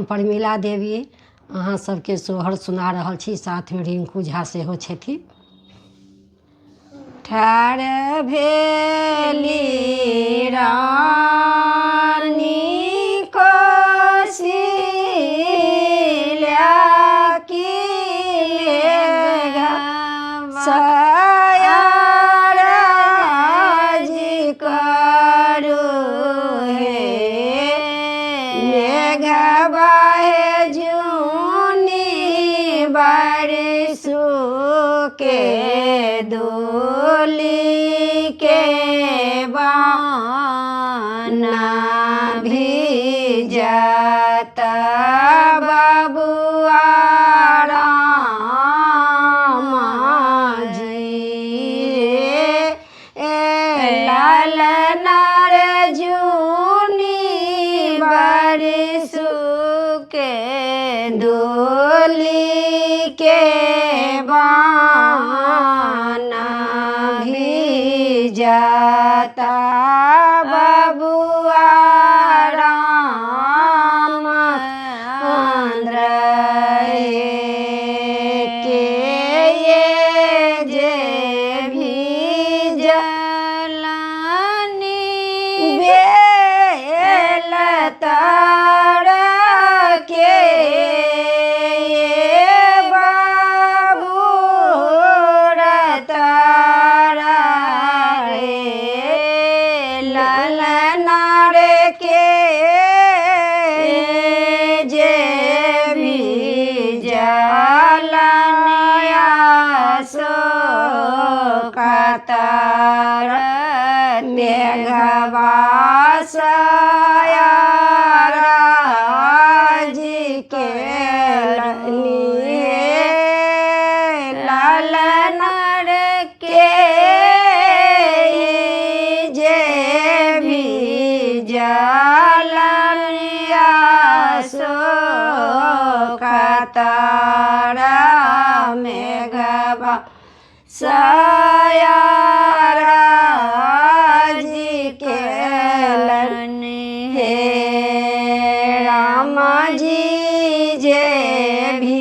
हम प्रमिला देवी अहाँ सबके सोहर सुना रहल छी, साथ में रिंकू झा सेहो छथिन। ठाढ़ भेली रानी कौशल्या की सयाजी करू हे मेघ बाहे जूनी बारिशु के दूली के बाना भीजता बबुआ राम जी लाल नार जूनी बारिशु के दूली के बाना भीजता बबुआ राम आंध्र के ये जे भीजलानी बेल तार के मेघवासयाजी के लिए लाल नर के जे भी जलनिया सो कतारा मेघवा सयाजी के हे राम जी जे भी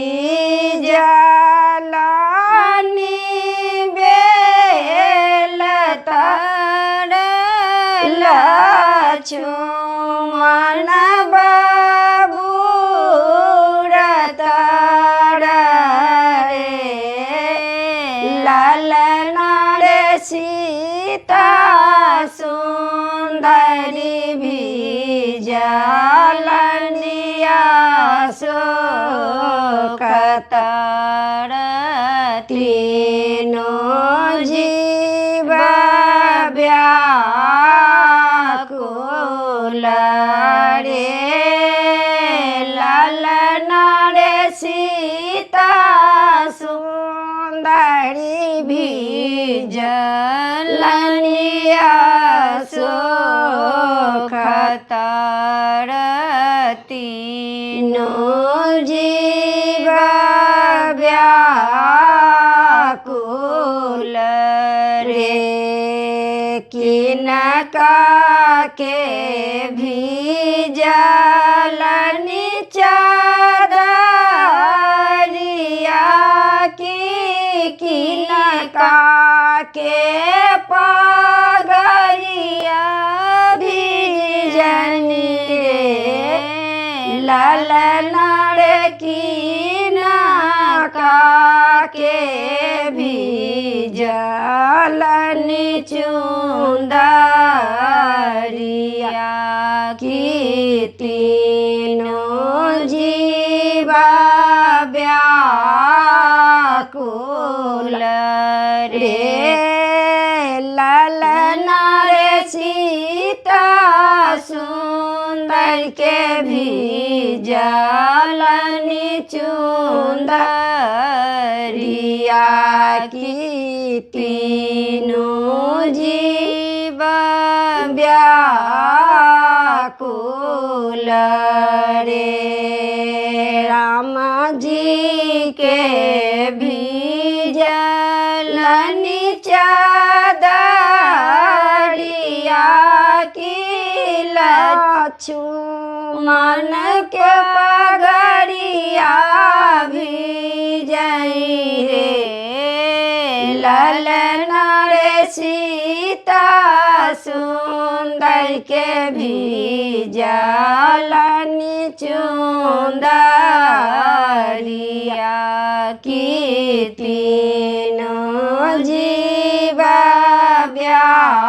जलानी बेल तर लक्ष्मण बाबू रतर लाल नार सीता सुंदरी भी जलनिया सो कतर तीनों जीव व्याकुल रे लाल नार सीता सुंदरी भी जलनिया सो कतर तीनों जीव व्याकुल रे किनका के भी जलनी चादरिया की किनका के पगरिया भी जनी लाल नार किनका के भी जलनी चुंदरिया की तीनों जीवा व्याकुल रे लाल नार सीता सुंदर के भी जलनी चुंदरिया की तीनों जीव व्याकुल रे राम जी के भी जलनी चादरिया की मन के पगड़िया भी जई रे ललन रे सीता सुंदर के भी जलनी चुंदरिया की तीनों जीवा व्याकुल